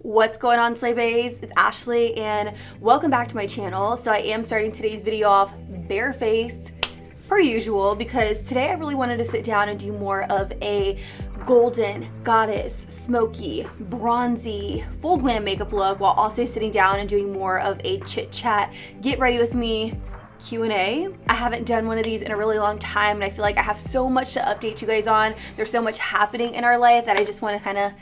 What's going on, Slay Baes? It's Ashley and welcome back to my channel. So I am starting today's video off barefaced per usual because today I really wanted to sit down and do more of a golden, goddess, smoky, bronzy, full glam makeup look while also sitting down and doing more of a chit chat, get ready with me Q&A. I haven't done one of these in a really long time and I feel like I have so much to update you guys on. There's so much happening in our life that I just want to kind of,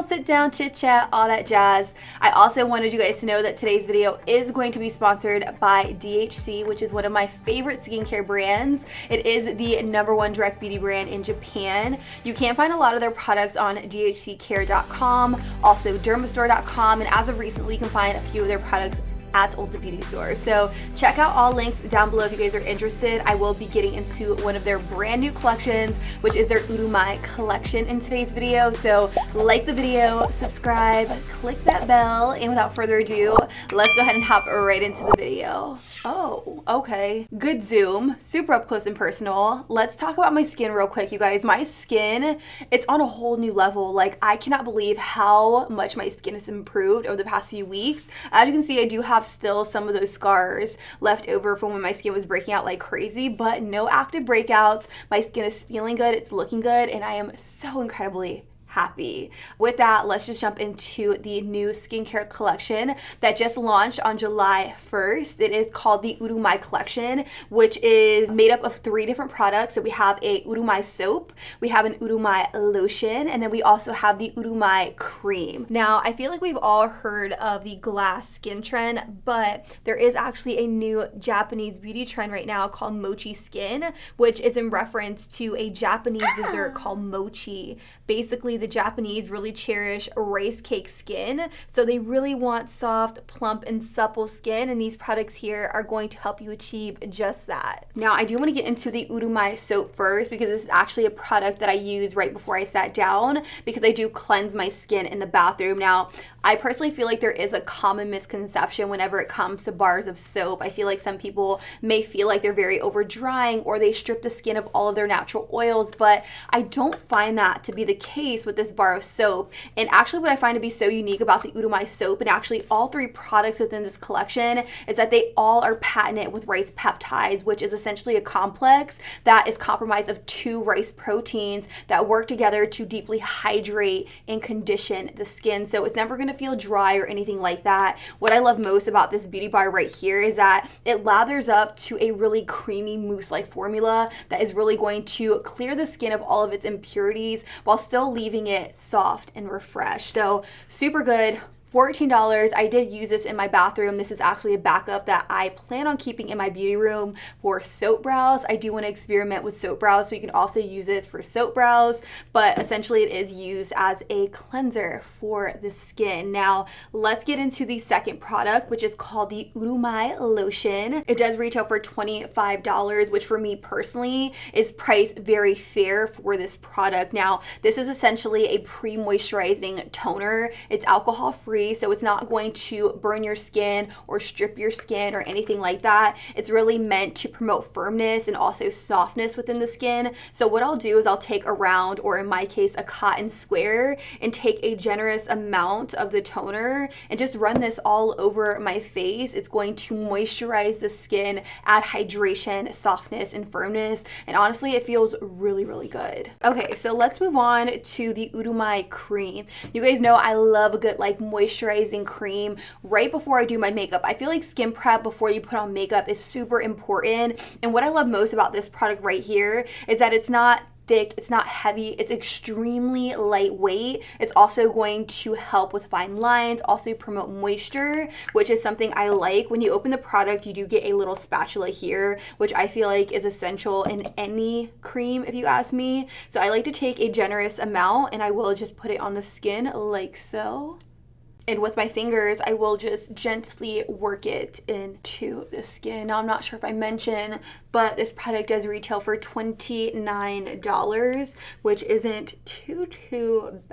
sit down, chit chat, all that jazz. I also wanted you guys to know that today's video is going to be sponsored by DHC, which is one of my favorite skincare brands. It is the #1 direct beauty brand in Japan. You can find a lot of their products on dhccare.com, also dermastore.com, and as of recently you can find a few of their products at Ulta Beauty Store. So check out all links down below if you guys are interested. I will be getting into one of their brand new collections, which is their Urumai collection in today's video. So like the video, subscribe, click that bell, and without further ado, let's go ahead and hop right into the video. Oh, okay. Good zoom, super up close and personal. Let's talk about my skin real quick, you guys. My skin, it's on a whole new level. Like, I cannot believe how much my skin has improved over the past few weeks. As you can see, I do have still some of those scars left over from when my skin was breaking out like crazy, but no active breakouts. My skin is feeling good, it's looking good, and I am so incredibly happy. With that, let's just jump into the new skincare collection that just launched on July 1st. It is called the Urumai collection, which is made up of 3 different products. So we have a Urumai soap, we have an Urumai lotion, and then we also have the Urumai cream. Now, I feel like we've all heard of the glass skin trend, but there is actually a new Japanese beauty trend right now called mochi skin, which is in reference to a Japanese dessert called mochi. Basically, the Japanese really cherish rice cake skin, so they really want soft, plump, and supple skin, and these products here are going to help you achieve just that. Now, I do want to get into the Urumai soap first because this is actually a product that I use right before I sat down because I do cleanse my skin in the bathroom. Now, I personally feel like there is a common misconception whenever it comes to bars of soap. I feel like some people may feel like they're very over drying or they strip the skin of all of their natural oils, but I don't find that to be the case with this bar of soap. And actually what I find to be so unique about the Urumai soap and actually all 3 products within this collection is that they all are patented with rice peptides, which is essentially a complex that is comprised of 2 rice proteins that work together to deeply hydrate and condition the skin. So it's never going to feel dry or anything like that. What I love most about this beauty bar right here is that it lathers up to a really creamy mousse-like formula that is really going to clear the skin of all of its impurities while still leaving it soft and refreshed. So super good. $14. I did use this in my bathroom. This is actually a backup that I plan on keeping in my beauty room for soap brows. I do want to experiment with soap brows, so you can also use this for soap brows, but essentially it is used as a cleanser for the skin. Now, let's get into the second product, which is called the Urumai lotion. It does retail for $25, which for me personally is priced very fair for this product. Now, this is essentially a pre-moisturizing toner. It's alcohol-free, so it's not going to burn your skin or strip your skin or anything like that. It's really meant to promote firmness and also softness within the skin. So what I'll do is I'll take a round, or in my case a cotton square, and take a generous amount of the toner and just run this all over my face. It's going to moisturize the skin, add hydration, softness, and firmness, and honestly it feels really, really good. Okay, so let's move on to the Urumai cream. You guys know I love a good moisturizing cream right before I do my makeup. I feel like skin prep before you put on makeup is super important, and what I love most about this product right here is that it's not thick, it's not heavy, it's extremely lightweight. It's also going to help with fine lines, also promote moisture, which is something I like. When you open the product, you do get a little spatula here, which I feel like is essential in any cream if you ask me. So I like to take a generous amount and I will just put it on the skin like so. And with my fingers, I will just gently work it into the skin. Now, I'm not sure if I mentioned, but this product does retail for $29, which isn't too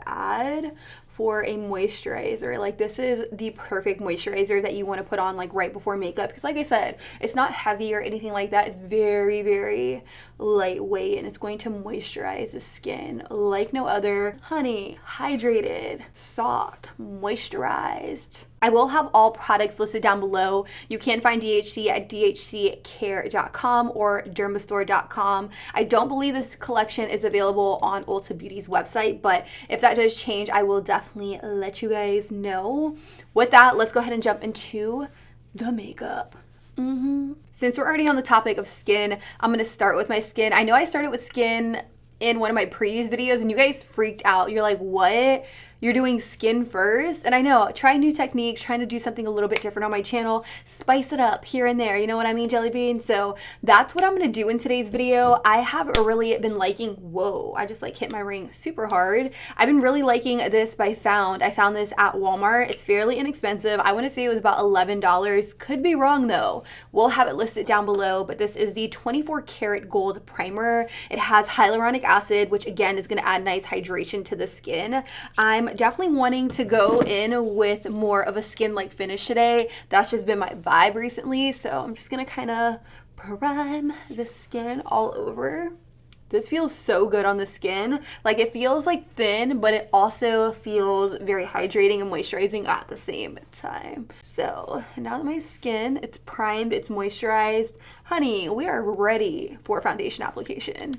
bad for a moisturizer. Like, this is the perfect moisturizer that you want to put on like right before makeup, because like I said, it's not heavy or anything like that. It's very, very lightweight, and it's going to moisturize the skin like no other. Honey, hydrated, soft, moisturized. I will have all products listed down below. You can find DHC at dhccare.com or dermastore.com. I don't believe this collection is available on Ulta Beauty's website, but if that does change, I will definitely let you guys know. With that, let's go ahead and jump into the makeup. Since we're already on the topic of skin, I'm going to start with my skin. I know I started with skin in one of my previous videos and you guys freaked out. You're like, what? You're doing skin first? And I know, trying new techniques, trying to do something a little bit different on my channel, spice it up here and there, you know what I mean, jelly bean? So that's what I'm gonna do in today's video. I have really been liking, whoa, I just like hit my ring super hard. I've been really liking this by Found. I found this at Walmart. It's fairly inexpensive. I wanna say it was about $11. Could be wrong though. We'll have it listed down below, but this is the 24 karat gold primer. It has hyaluronic acid, which again is gonna add nice hydration to the skin. I'm definitely wanting to go in with more of a skin-like finish today. That's just been my vibe recently, so I'm just gonna kind of prime the skin all over. This feels so good on the skin. Like, it feels like thin, but it also feels very hydrating and moisturizing at the same time. So now that my skin, it's primed, it's moisturized, honey, we are ready for foundation application.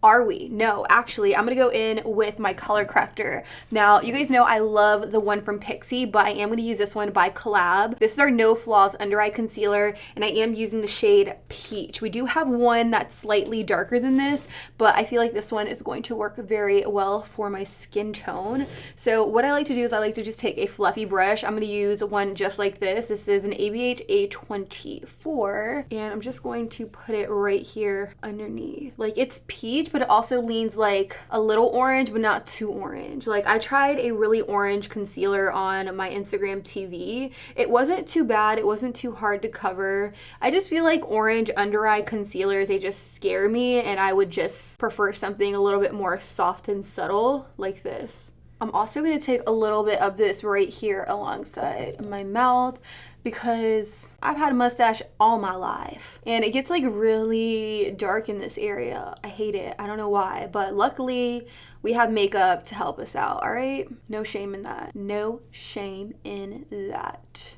Are we? No, actually, I'm gonna go in with my color corrector. Now, you guys know I love the one from Pixi, but I am gonna use this one by Collab. This is our No Flaws Under Eye Concealer, and I am using the shade Peach. We do have one that's slightly darker than this, but I feel like this one is going to work very well for my skin tone. So what I like to do is I like to just take a fluffy brush. I'm gonna use one just like this. This is an ABH A24, and I'm just going to put it right here underneath. Like, it's peach, but it also leans like a little orange, but not too orange. Like, I tried a really orange concealer on my Instagram TV. It wasn't too bad. It wasn't too hard to cover. I just feel like orange under eye concealers, they just scare me, and I would just prefer something a little bit more soft and subtle like this. I'm also going to take a little bit of this right here alongside my mouth, because I've had a mustache all my life and it gets like really dark in this area. I hate it. I don't know why, but luckily we have makeup to help us out, all right? No shame in that. No shame in that.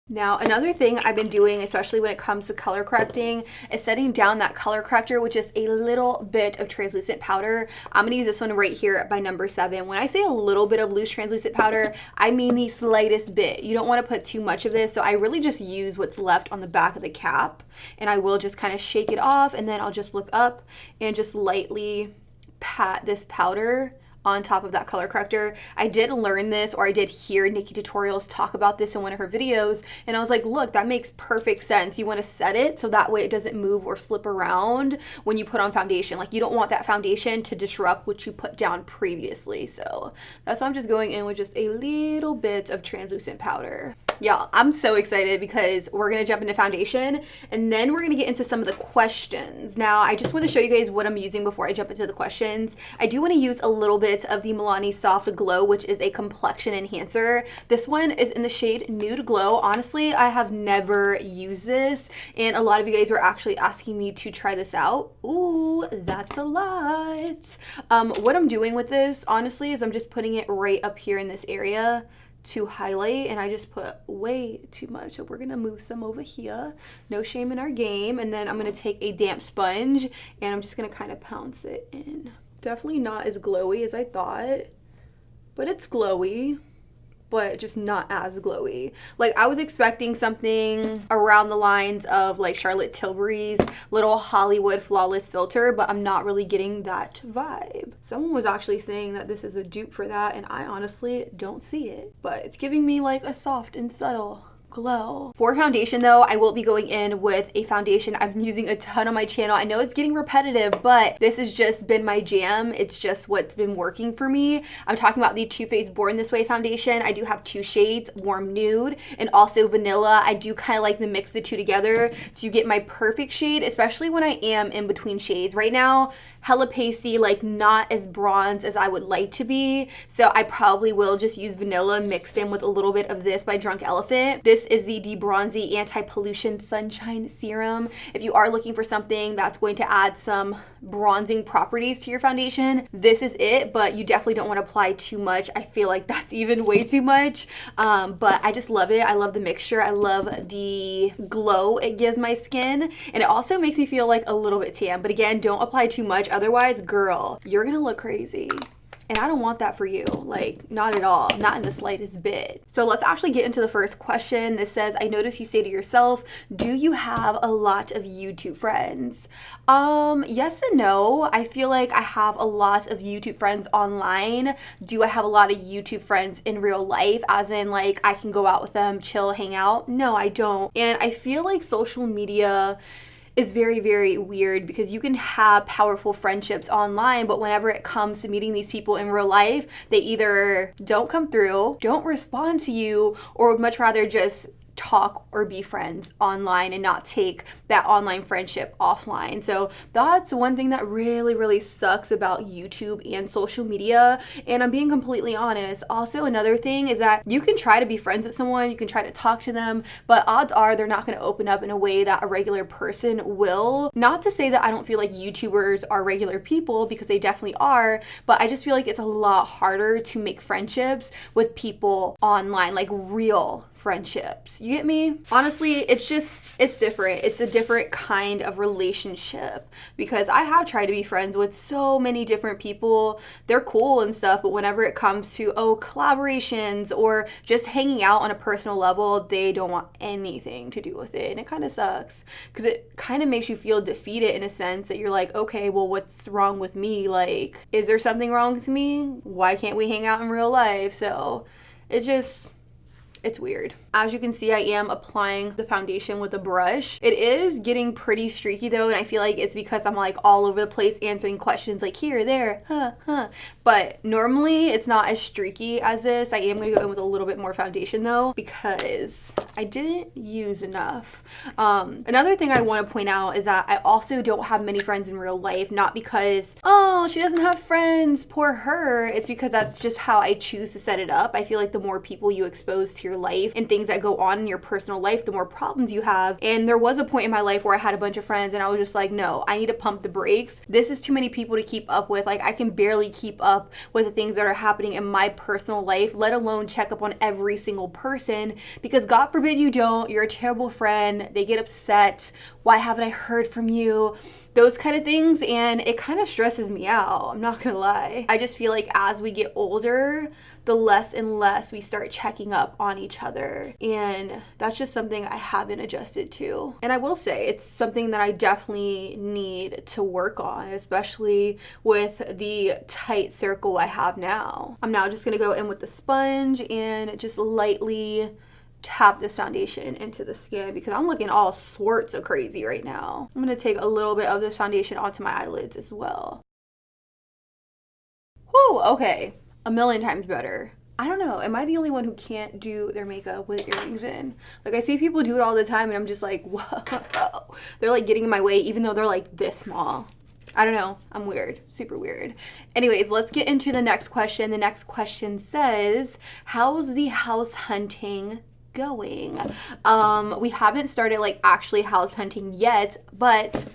Now, another thing I've been doing, especially when it comes to color correcting, is setting down that color corrector with just a little bit of translucent powder. I'm gonna use this one right here by number 7. When I say a little bit of loose translucent powder, I mean the slightest bit. You don't wanna put too much of this, so I really just use what's left on the back of the cap, and I will just kind of shake it off, and then I'll just look up and just lightly pat this powder on top of that color corrector. I did learn this, or I did hear Nikki Tutorials talk about this in one of her videos, and I was like, look, that makes perfect sense. You want to set it so that way it doesn't move or slip around when you put on foundation. Like, you don't want that foundation to disrupt what you put down previously. So that's why I'm just going in with just a little bit of translucent powder. Y'all, I'm so excited because we're gonna jump into foundation, and then we're gonna get into some of the questions. Now, I just want to show you guys what I'm using before I jump into the questions. I do want to use a little bit of the Milani Soft Glow, which is a complexion enhancer. This one is in the shade Nude Glow. Honestly, I have never used this, and a lot of you guys were actually asking me to try this out. Ooh, that's a lot. What I'm doing with this, honestly, is I'm just putting it right up here in this area to highlight, and I just put way too much, so we're gonna move some over here. No shame in our game. And then I'm gonna take a damp sponge and I'm just gonna kind of pounce it in. Definitely not as glowy as I thought, but it's glowy, but just not as glowy. Like, I was expecting something around the lines of like Charlotte Tilbury's little Hollywood Flawless filter, but I'm not really getting that vibe. Someone was actually saying that this is a dupe for that, and I honestly don't see it, but it's giving me like a soft and subtle glow. For foundation though, I will be going in with a foundation I've been using a ton on my channel. I know it's getting repetitive, but this has just been my jam. It's just what's been working for me. I'm talking about the Too Faced Born This Way foundation. I do have 2 shades, Warm Nude and also Vanilla. I do kind of like to mix the 2 together to get my perfect shade, especially when I am in between shades. Right now, hella pasty, like not as bronze as I would like to be. So I probably will just use Vanilla mixed in with a little bit of this by Drunk Elephant. This is the De-Bronzy Anti-Pollution Sunshine Serum. If you are looking for something that's going to add some bronzing properties to your foundation, this is it, but you definitely don't want to apply too much. I feel like that's even way too much, but I just love it. I love the mixture. I love the glow it gives my skin, and it also makes me feel like a little bit tan, but again, don't apply too much. Otherwise, girl, you're gonna look crazy. And I don't want that for you, like not at all, not in the slightest bit. So let's actually get into the first question. This says, I notice you say to yourself, do you have a lot of YouTube friends? Yes and no. I feel like I have a lot of YouTube friends online. Do I have a lot of YouTube friends in real life, as in like I can go out with them, chill, hang out? No, I don't. And I feel like social media is very, very weird because you can have powerful friendships online, but whenever it comes to meeting these people in real life, they either don't come through, don't respond to you, or would much rather just talk or be friends online and not take that online friendship offline. So that's one thing that really sucks about YouTube and social media, and I'm being completely honest. Also, another thing is that you can try to be friends with someone, you can try to talk to them, but odds are they're not going to open up in a way that a regular person will. Not to say that I don't feel like YouTubers are regular people, because they definitely are, but I just feel like it's a lot harder to make friendships with people online, like real friendships. You get me? Honestly, it's different. It's a different kind of relationship, because I have tried to be friends with so many different people. They're cool and stuff, but whenever it comes to collaborations or just hanging out on a personal level, they don't want anything to do with it. And it kind of sucks, because it kind of makes you feel defeated in a sense that you're like, okay, well, what's wrong with me? Like, is there something wrong with me? Why can't we hang out in real life? So it's weird. As you can see, I am applying the foundation with a brush. It is getting pretty streaky though, and I feel like it's because I'm like all over the place answering questions like here, there, huh. But normally it's not as streaky as this. I am gonna go in with a little bit more foundation though, because I didn't use enough. Another thing I want to point out is that I also don't have many friends in real life, not because, oh, she doesn't have friends, poor her. It's because that's just how I choose to set it up. I feel like the more people you expose to your life and things that go on in your personal life, the more problems you have. And there was a point in my life where I had a bunch of friends and I was just like, no, I need to pump the brakes. This is too many people to keep up with. Like, I can barely keep up with the things that are happening in my personal life, let alone check up on every single person, because God forbid you don't, you're a terrible friend, they get upset, why haven't I heard from you? Those kind of things, and it kind of stresses me out, I'm not gonna lie. I just feel like as we get older, the less and less we start checking up on each other, and that's just something I haven't adjusted to. And I will say it's something that I definitely need to work on, especially with the tight circle I have now. I'm now just gonna go in with the sponge and just lightly tap this foundation into the skin, because I'm looking all sorts of crazy right now. I'm gonna take a little bit of this foundation onto my eyelids as well. Whew, okay, a million times better. I don't know, am I the only one who can't do their makeup with earrings in? Like, I see people do it all the time and I'm just like, whoa. They're like getting in my way even though they're like this small. I don't know, I'm weird, super weird. Anyways, let's get into the next question. The next question says, how's the house hunting going? We haven't started like actually house hunting yet, but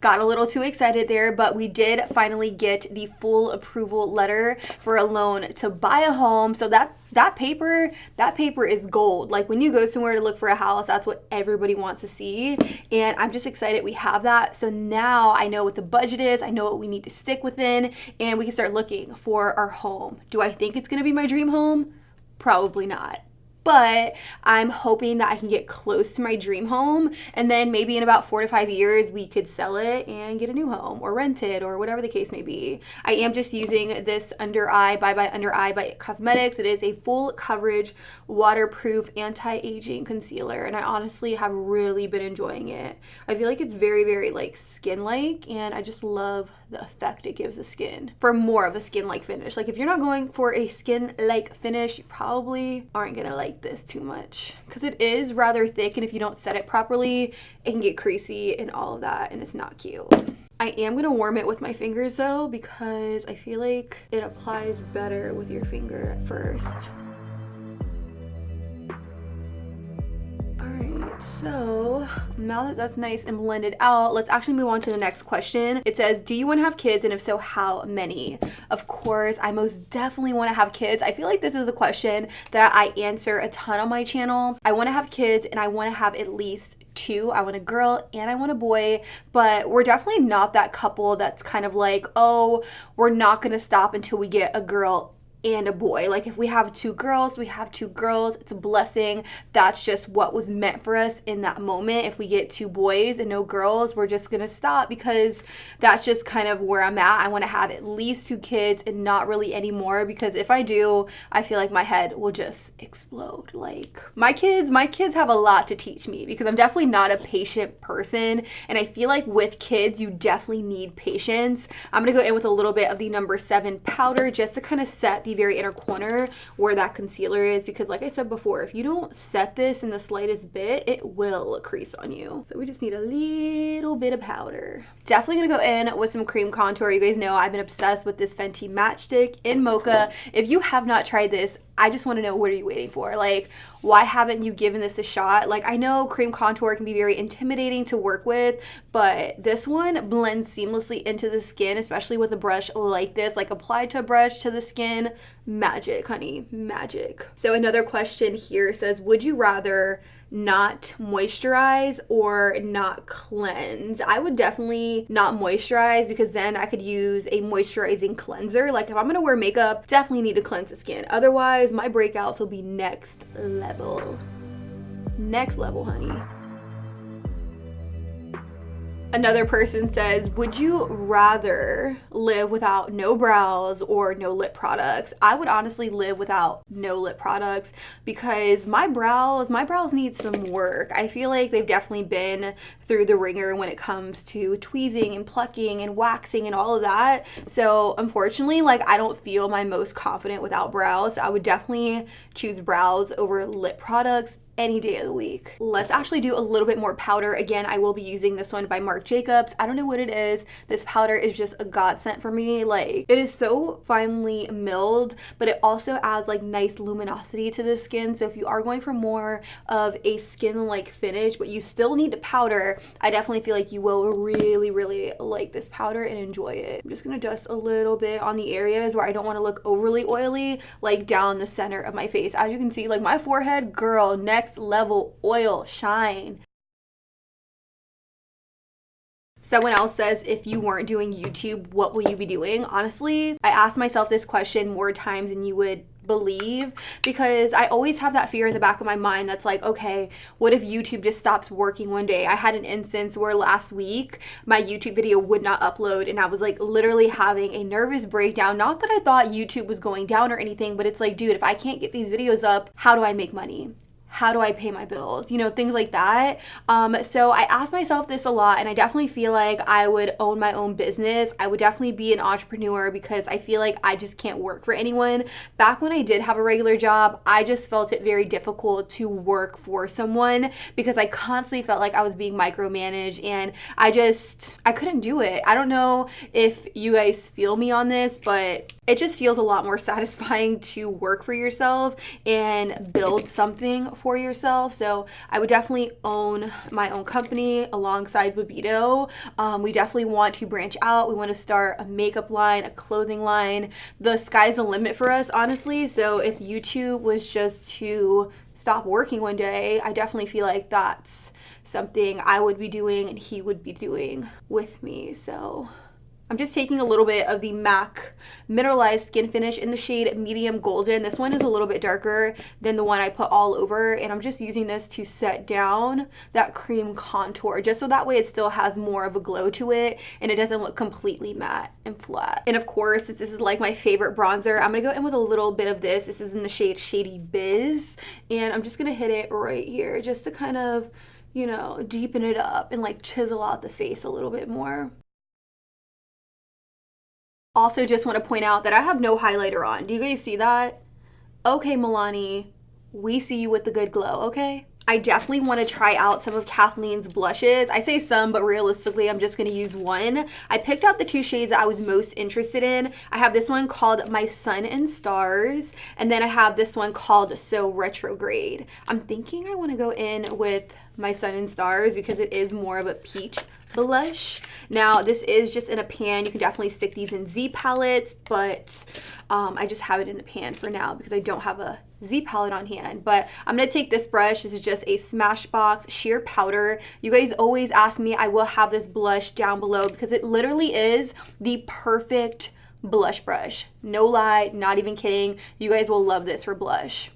got a little too excited there, but we did finally get the full approval letter for a loan to buy a home. So that paper is gold. Like, when you go somewhere to look for a house, that's what everybody wants to see, and I'm just excited we have that. So now I know what the budget is, I know what we need to stick within, and we can start looking for our home. Do I think it's gonna be my dream home? Probably not. but I'm hoping that I can get close to my dream home, and then maybe in about 4 to 5 years we could sell it and get a new home or rent it or whatever the case may be. I am just using this Under Eye by Under Eye by It Cosmetics. It is a full coverage waterproof anti-aging concealer, and I honestly have really been enjoying it. I feel like it's very like skin-like, and I just love the effect it gives the skin for more of a skin-like finish. Like if you're not going for a skin-like finish, you probably aren't gonna like this too much because it is rather thick, and if you don't set it properly, it can get creasy and all of that, and it's not cute. I am gonna warm it with my fingers though, because I feel like it applies better with your finger at first. So now that that's nice and blended out, let's actually move on to the next question. It says, do you want to have kids, and if so, how many? Of course, I most definitely want to have kids. I feel like this is a question that I answer a ton on my channel. I want to have kids, and I want to have at least 2. I want a girl and I want a boy, but we're definitely not that couple that's kind of like, oh, we're not gonna stop until we get a girl and a boy. Like if we have 2 girls, we have 2 girls. It's a blessing. That's just what was meant for us in that moment. If we get 2 boys and no girls, we're just gonna stop, because that's just kind of where I'm at. I want to have at least 2 kids and not really any more, because if I do, I feel like my head will just explode. Like my kids have a lot to teach me, because I'm definitely not a patient person, and I feel like with kids you definitely need patience. I'm gonna go in with a little bit of the number 7 powder just to kind of set the very inner corner where that concealer is, because like I said before, if you don't set this in the slightest bit, it will crease on you. So we just need a little bit of powder. Definitely gonna go in with some cream contour. You guys know I've been obsessed with this Fenty Matchstick in Mocha. If you have not tried this, I just want to know, what are you waiting for? Like, why haven't you given this a shot? Like, I know cream contour can be very intimidating to work with, but this one blends seamlessly into the skin, especially with a brush like this, like applied to a brush to the skin. Magic, honey, magic. So another question here says, would you rather not moisturize or not cleanse? I would definitely not moisturize, because then I could use a moisturizing cleanser. Like if I'm gonna wear makeup, definitely need to cleanse the skin. Otherwise, my breakouts will be next level. Next level, honey. Another person says, would you rather live without no brows or no lip products? I would honestly live without no lip products, because my brows need some work. I feel like they've definitely been through the ringer when it comes to tweezing and plucking and waxing and all of that. So unfortunately, like I don't feel my most confident without brows. So I would definitely choose brows over lip products any day of the week. Let's actually do a little bit more powder. Again, I will be using this one by Marc Jacobs. I don't know what it is. This powder is just a godsend for me. Like it is so finely milled, but it also adds like nice luminosity to the skin. So if you are going for more of a skin-like finish, but you still need to powder, I definitely feel like you will really like this powder and enjoy it. I'm just gonna dust a little bit on the areas where I don't want to look overly oily, like down the center of my face. As you can see, like my forehead, girl, next level oil shine. Someone else says, if you weren't doing YouTube, what will you be doing? Honestly, I asked myself this question more times than you would believe, because I always have that fear in the back of my mind that's like, okay, what if YouTube just stops working one day? I had an instance where last week my YouTube video would not upload, and I was like literally having a nervous breakdown. Not that I thought YouTube was going down or anything, but it's like, dude, if I can't get these videos up, how do I make money? How do I pay my bills? You know, things like that. So I ask myself this a lot, and I definitely feel like I would own my own business. I would definitely be an entrepreneur, because I feel like I just can't work for anyone. Back when I did have a regular job, I just felt it very difficult to work for someone, because I constantly felt like I was being micromanaged, and I couldn't do it. I don't know if you guys feel me on this, but it just feels a lot more satisfying to work for yourself and build something for yourself. So I would definitely own my own company alongside Babito. We definitely want to branch out. We want to start a makeup line, a clothing line. The sky's the limit for us, honestly. So if YouTube was just to stop working one day, I definitely feel like that's something I would be doing and he would be doing with me. So I'm just taking a little bit of the MAC Mineralized Skin Finish in the shade Medium Golden. This one is a little bit darker than the one I put all over, and I'm just using this to set down that cream contour, just so that way it still has more of a glow to it and it doesn't look completely matte and flat. And of course, this is like my favorite bronzer, I'm gonna go in with a little bit of this. This is in the shade Shady Biz, and I'm just gonna hit it right here just to kind of, you know, deepen it up and like chisel out the face a little bit more. Also, just want to point out that I have no highlighter on. Do you guys see that? Okay, Milani, we see you with the good glow, okay? I definitely want to try out some of Kathleen's blushes. I say some, but realistically, I'm just going to use one. I picked out the two shades that I was most interested in. I have this one called My Sun and Stars, and then I have this one called So Retrograde. I'm thinking I want to go in with My Sun and Stars because it is more of a peach blush. Now, this is just in a pan. You can definitely stick these in Z palettes, but I just have it in a pan for now because I don't have a Z palette on hand. But I'm going to take this brush. This is just a Smashbox sheer powder. You guys always ask me. I will have this blush down below because it literally is the perfect blush brush. No lie, not even kidding. You guys will love this for blush.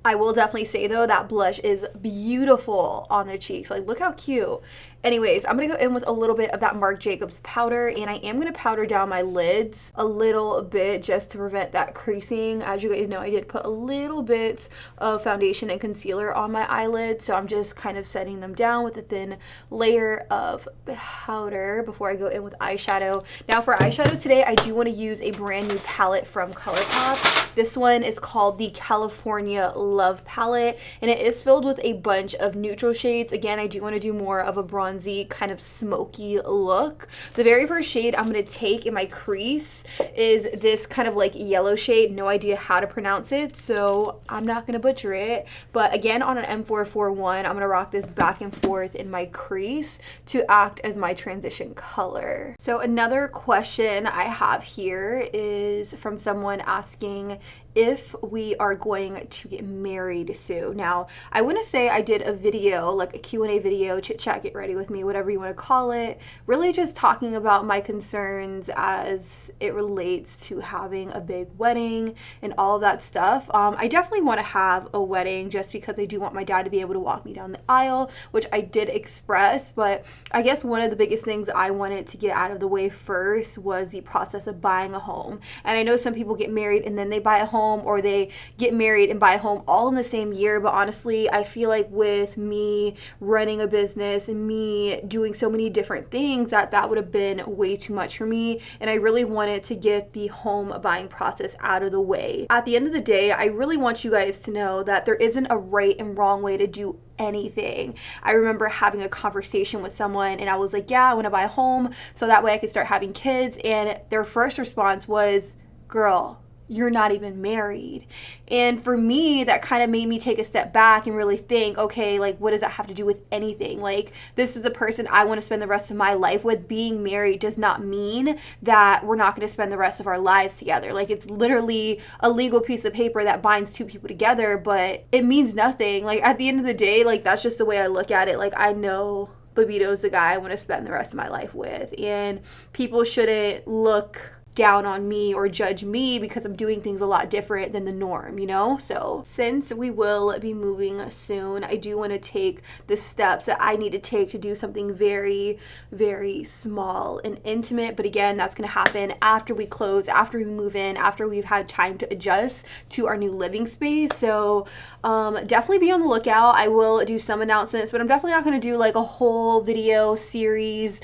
I will definitely say though, that blush is beautiful on the cheeks. Like, look how cute. Anyways, I'm gonna go in with a little bit of that Marc Jacobs powder, and I am gonna powder down my lids a little bit just to prevent that creasing. As you guys know, I did put a little bit of foundation and concealer on my eyelids, so I'm just kind of setting them down with a thin layer of powder before I go in with eyeshadow. Now for eyeshadow today, I do wanna use a brand new palette from ColourPop. This one is called the California Love palette, and it is filled with a bunch of neutral shades. Again, I do wanna do more of a bronzy kind of smoky look. The very first shade I'm going to take in my crease is this kind of like yellow shade. No idea how to pronounce it, so I'm not going to butcher it. But again, on an M441, I'm going to rock this back and forth in my crease to act as my transition color. So another question I have here is from someone asking if we are going to get married soon. Now, I want to say I did a video, like a Q&A video, chit chat, get ready with me, whatever you want to call it, really just talking about my concerns as it relates to having a big wedding and all of that stuff. I definitely want to have a wedding just because I do want my dad to be able to walk me down the aisle, which I did express, but I guess one of the biggest things I wanted to get out of the way first was the process of buying a home. And I know some people get married and then they buy a home, or they get married and buy a home all in the same year, but honestly, I feel like with me running a business and me doing so many different things that would have been way too much for me, and I really wanted to get the home buying process out of the way. At the end of the day, I really want you guys to know that there isn't a right and wrong way to do anything. I remember having a conversation with someone and I was like, yeah, I want to buy a home so that way I could start having kids, and their first response was, girl, you're not even married. And for me, that kind of made me take a step back and really think, okay, like, what does that have to do with anything? Like, this is the person I want to spend the rest of my life with. Being married does not mean that we're not going to spend the rest of our lives together. Like, it's literally a legal piece of paper that binds two people together, but it means nothing. Like, at the end of the day, like, that's just the way I look at it. Like, I know Babito's the guy I want to spend the rest of my life with, and people shouldn't look down on me or judge me because I'm doing things a lot different than the norm, you know? So since we will be moving soon, I do want to take the steps that I need to take to do something very, very small and intimate. But again, that's going to happen after we close, after we move in, after we've had time to adjust to our new living space. So definitely be on the lookout. I will do some announcements, but I'm definitely not going to do like a whole video series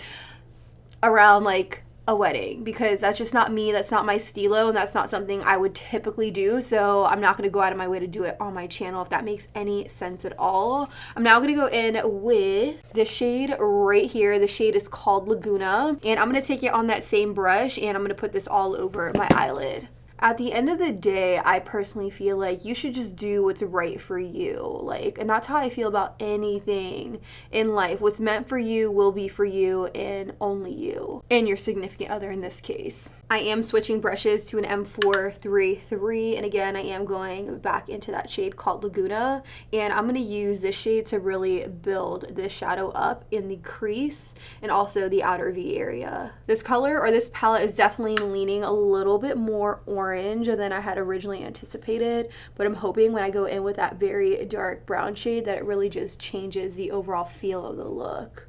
around like a wedding, because that's just not me, that's not my stilo, and that's not something I would typically do. So I'm not going to go out of my way to do it on my channel, if that makes any sense at all. I'm now going to go in with the shade right here. The shade is called Laguna, and I'm going to take it on that same brush and I'm going to put this all over my eyelid. At the end of the day, I personally feel like you should just do what's right for you. Like, and that's how I feel about anything in life. What's meant for you will be for you and only you and your significant other in this case. I am switching brushes to an M433, and again, I am going back into that shade called Laguna, and I'm going to use this shade to really build this shadow up in the crease and also the outer V area. This color or this palette is definitely leaning a little bit more orange than I had originally anticipated, but I'm hoping when I go in with that very dark brown shade that it really just changes the overall feel of the look.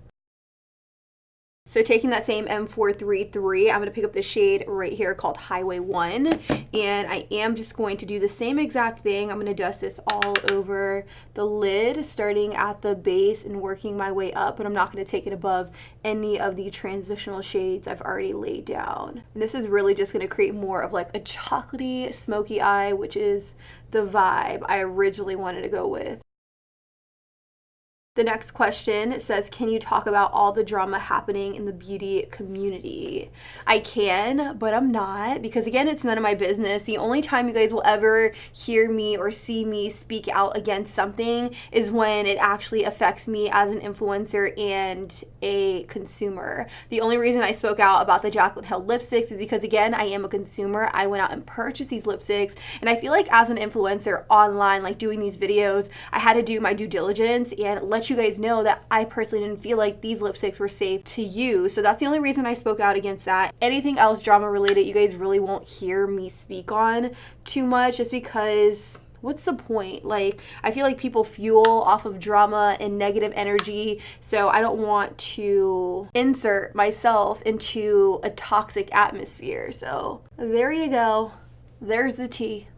So taking that same M433, I'm going to pick up the shade right here called Highway 1, and I am just going to do the same exact thing. I'm going to dust this all over the lid, starting at the base and working my way up, but I'm not going to take it above any of the transitional shades I've already laid down. And this is really just going to create more of like a chocolatey, smoky eye, which is the vibe I originally wanted to go with. The next question says, can you talk about all the drama happening in the beauty community? I can, but I'm not, because again, it's none of my business. The only time you guys will ever hear me or see me speak out against something is when it actually affects me as an influencer and a consumer. The only reason I spoke out about the Jaclyn Hill lipsticks is because, again, I am a consumer. I went out and purchased these lipsticks, and I feel like as an influencer online, like doing these videos, I had to do my due diligence and let you guys know that I personally didn't feel like these lipsticks were safe to use. So that's the only reason I spoke out against that. Anything else drama related, you guys really won't hear me speak on too much, just because what's the point? Like, I feel like people fuel off of drama and negative energy, so I don't want to insert myself into a toxic atmosphere. So there you go. There's the tea.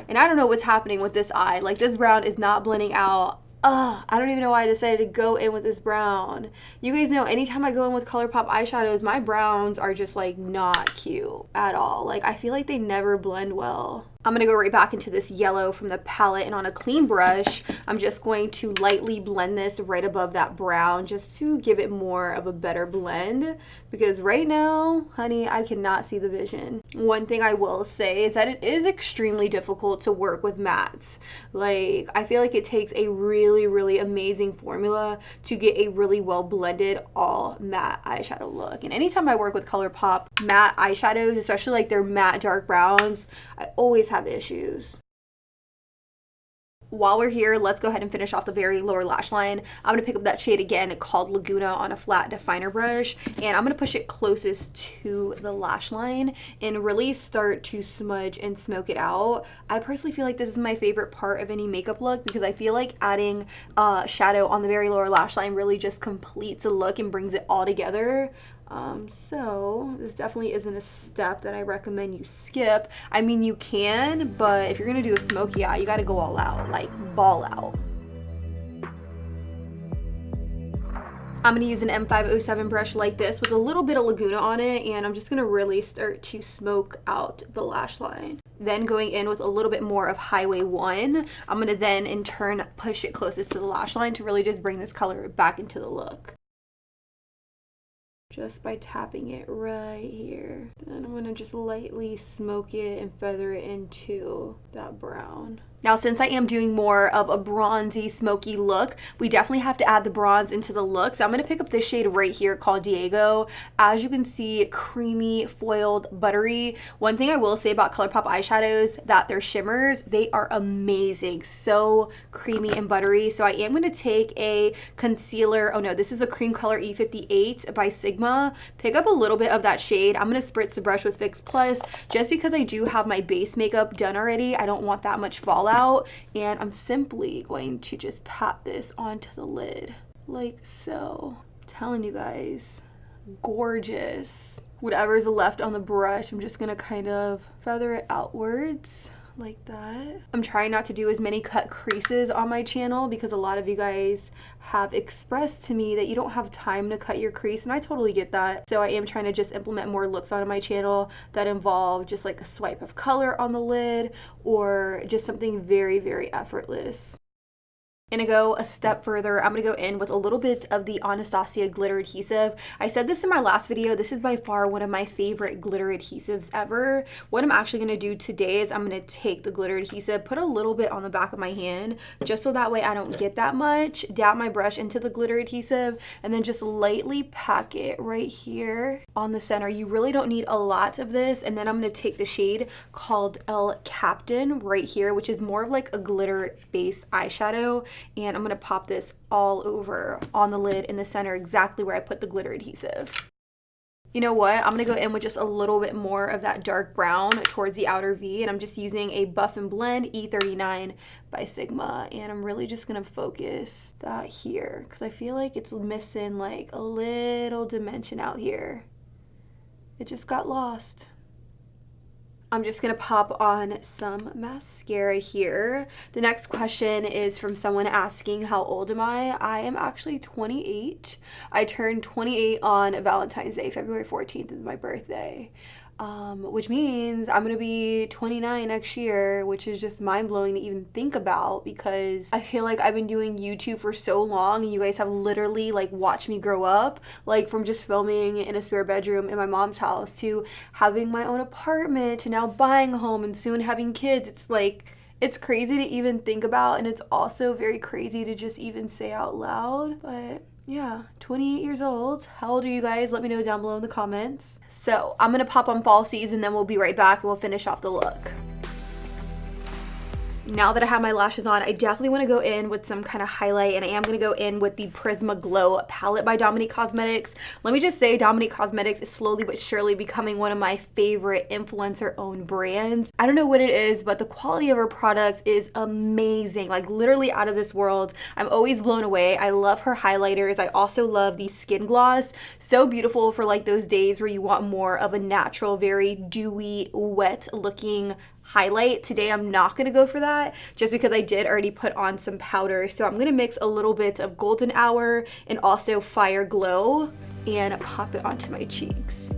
And I don't know what's happening with this eye. Like, this brown is not blending out. I don't even know why I decided to go in with this brown. You guys know anytime I go in with ColourPop eyeshadows, my browns are just like not cute at all. Like, I feel like they never blend well. I'm going to go right back into this yellow from the palette, and on a clean brush, I'm just going to lightly blend this right above that brown just to give it more of a better blend, because right now, honey, I cannot see the vision. One thing I will say is that it is extremely difficult to work with mattes. Like, I feel like it takes a really, really amazing formula to get a really well blended all matte eyeshadow look. And anytime I work with ColourPop matte eyeshadows, especially like their matte dark browns, I always have issues. While we're here, let's go ahead and finish off the very lower lash line. I'm going to pick up that shade again called Laguna on a flat definer brush, and I'm going to push it closest to the lash line and really start to smudge and smoke it out. I personally feel like this is my favorite part of any makeup look, because I feel like adding shadow on the very lower lash line really just completes the look and brings it all together. So this definitely isn't a step that I recommend you skip. I mean, you can, but if you're gonna do a smoky eye, you gotta go all out, like ball out. I'm gonna use an M507 brush like this with a little bit of Laguna on it, and I'm just gonna really start to smoke out the lash line. Then going in with a little bit more of Highway 1, I'm gonna then in turn push it closest to the lash line to really just bring this color back into the look. Just by tapping it right here. Then I'm going to just lightly smoke it and feather it into that brown. Now, since I am doing more of a bronzy, smoky look, we definitely have to add the bronze into the look. So I'm going to pick up this shade right here called Diego. As you can see, creamy, foiled, buttery. One thing I will say about ColourPop eyeshadows, that their shimmers, they are amazing. So creamy and buttery. So I am going to take a concealer. Oh no, this is a cream color E58 by Sigma. Pick up a little bit of that shade. I'm going to spritz the brush with Fix Plus just because I do have my base makeup done already. I don't want that much fallout. And I'm simply going to just pat this onto the lid like so. I'm telling you guys, gorgeous. Whatever's left on the brush, I'm just gonna kind of feather it outwards like that. I'm trying not to do as many cut creases on my channel because a lot of you guys have expressed to me that you don't have time to cut your crease, and I totally get that. So I am trying to just implement more looks onto my channel that involve just like a swipe of color on the lid or just something very, very effortless. And to go a step further, I'm going to go in with a little bit of the Anastasia glitter adhesive. I said this in my last video, this is by far one of my favorite glitter adhesives ever. What I'm actually going to do today is I'm going to take the glitter adhesive, put a little bit on the back of my hand, just so that way I don't get that much, dab my brush into the glitter adhesive, and then just lightly pack it right here on the center. You really don't need a lot of this. And then I'm going to take the shade called El Captain right here, which is more of like a glitter based eyeshadow. And I'm going to pop this all over on the lid in the center, exactly where I put the glitter adhesive. You know what? I'm going to go in with just a little bit more of that dark brown towards the outer V, and I'm just using a Buff and Blend E39 by Sigma, and I'm really just going to focus that here because I feel like it's missing like a little dimension out here. It just got lost. I'm just going to pop on some mascara here. The next question is from someone asking, how old am I? I am actually 28. I turned 28 on Valentine's Day. February 14th is my birthday. Which means I'm gonna be 29 next year, which is just mind-blowing to even think about because I feel like I've been doing YouTube for so long and you guys have literally like watched me grow up, like from just filming in a spare bedroom in my mom's house to having my own apartment to now buying a home and soon having kids. It's like, it's crazy to even think about, and it's also very crazy to just even say out loud, but yeah, 28 years old. How old are you guys? Let me know down below in the comments. So I'm gonna pop on falsies and then we'll be right back and we'll finish off the look. Now that I have my lashes on, I definitely want to go in with some kind of highlight, and I am going to go in with the Prisma Glow palette by Dominique Cosmetics. Let me just say, Dominique Cosmetics is slowly but surely becoming one of my favorite influencer-owned brands. I don't know what it is, but the quality of her products is amazing, like literally out of this world. I'm always blown away. I love her highlighters. I also love the skin gloss. So beautiful for like those days where you want more of a natural, very dewy, wet looking highlight. Today I'm not going to go for that just because I did already put on some powder. So I'm going to mix a little bit of Golden Hour and also Fire Glow and pop it onto my cheeks.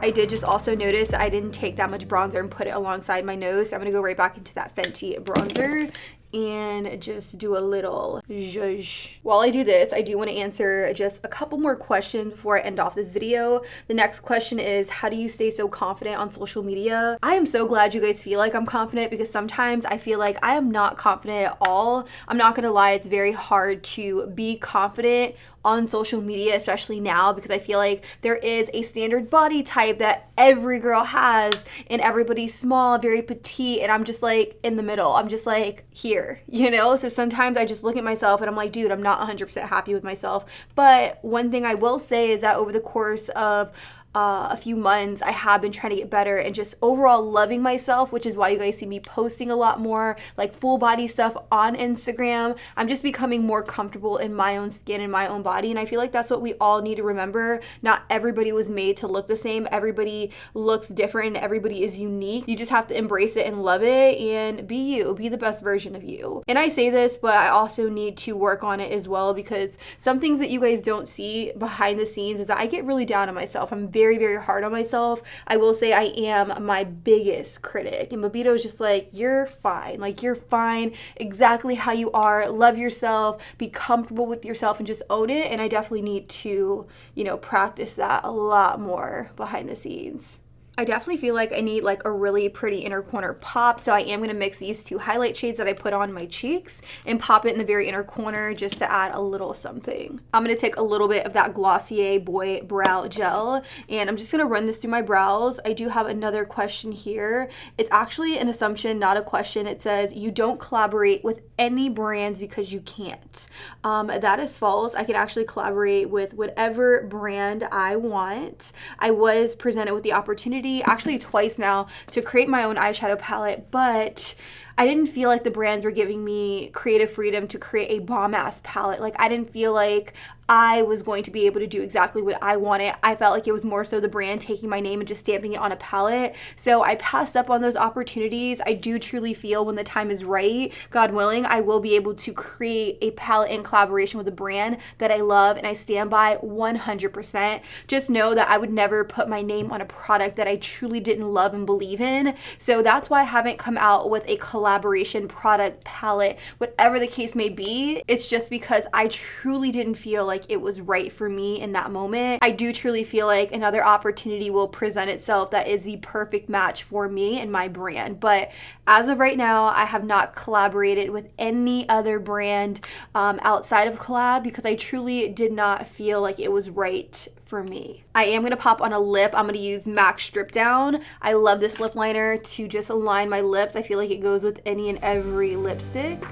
I did just also notice that I didn't take that much bronzer and put it alongside my nose. So I'm going to go right back into that Fenty bronzer and just do a little zhuzh. While I do this, I do want to answer just a couple more questions before I end off this video. The next question is, how do you stay so confident on social media? I am so glad you guys feel like I'm confident because sometimes I feel like I am not confident at all. I'm not gonna lie, it's very hard to be confident on social media, especially now, because I feel like there is a standard body type that every girl has and everybody's small, very petite, and I'm just like in the middle. I'm just like here, you know? So sometimes I just look at myself and I'm like, dude, I'm not 100% happy with myself. But one thing I will say is that over the course of a few months, I have been trying to get better and just overall loving myself, which is why you guys see me posting a lot more like full body stuff on Instagram. I'm just becoming more comfortable in my own skin and my own body, and I feel like that's what we all need to remember. Not everybody was made to look the same. Everybody looks different. Everybody is unique. You just have to embrace it and love it and be you. Be the best version of you. And I say this, but I also need to work on it as well, because some things that you guys don't see behind the scenes is that I get really down on myself. I'm very, very hard on myself. I will say I am my biggest critic. And Bobito is just like, you're fine. Like, you're fine exactly how you are. Love yourself. Be comfortable with yourself and just own it. And I definitely need to, you know, practice that a lot more behind the scenes. I definitely feel like I need like a really pretty inner corner pop, so I am going to mix these two highlight shades that I put on my cheeks and pop it in the very inner corner just to add a little something. I'm going to take a little bit of that Glossier Boy Brow Gel and I'm just going to run this through my brows. I do have another question here. It's actually an assumption, not a question. It says, you don't collaborate with any brands because you can't. That is false. I can actually collaborate with whatever brand I want. I was presented with the opportunity actually twice now to create my own eyeshadow palette, but I didn't feel like the brands were giving me creative freedom to create a bomb ass palette. Like I didn't feel like I was going to be able to do exactly what I wanted. I felt like it was more so the brand taking my name and just stamping it on a palette. So I passed up on those opportunities. I do truly feel when the time is right, God willing, I will be able to create a palette in collaboration with a brand that I love and I stand by 100%. Just know that I would never put my name on a product that I truly didn't love and believe in. So that's why I haven't come out with a collaboration product, palette, whatever the case may be. It's just because I truly didn't feel like it was right for me in that moment. I do truly feel like another opportunity will present itself that is the perfect match for me and my brand. But as of right now, I have not collaborated with any other brand outside of collab because I truly did not feel like it was right for me. I am going to pop on a lip. I'm going to use MAC Strip Down. I love this lip liner to just align my lips. I feel like it goes with any and every lipstick.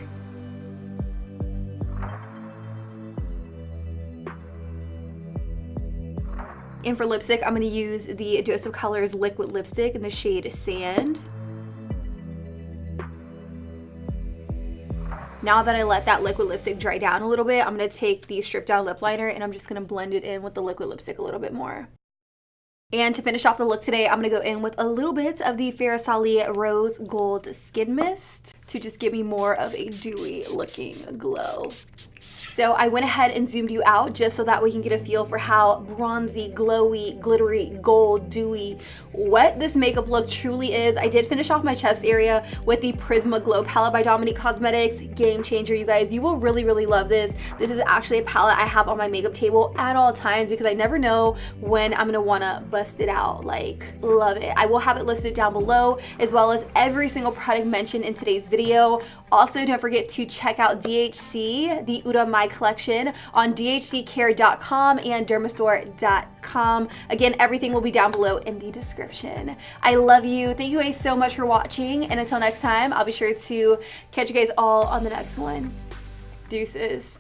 And for lipstick, I'm going to use the Dose of Colors liquid lipstick in the shade Sand. Now that I let that liquid lipstick dry down a little bit, I'm going to take the Strip Down lip liner and I'm just going to blend it in with the liquid lipstick a little bit more. And to finish off the look today, I'm going to go in with a little bit of the Fairasali Rose Gold Skin Mist to just give me more of a dewy looking glow. So I went ahead and zoomed you out just so that we can get a feel for how bronzy, glowy, glittery, gold, dewy, what this makeup look truly is. I did finish off my chest area with the Prisma Glow palette by Dominique Cosmetics. Game changer, you guys. You will really, really love this. This is actually a palette I have on my makeup table at all times because I never know when I'm gonna wanna bust it out. Like, love it. I will have it listed down below as well as every single product mentioned in today's video. Also, don't forget to check out DHC, the Uda My collection on dhccare.com and dermastore.com. Again, everything will be down below in the description. I love you. Thank you guys so much for watching, and until next time, I'll be sure to catch you guys all on the next one. Deuces.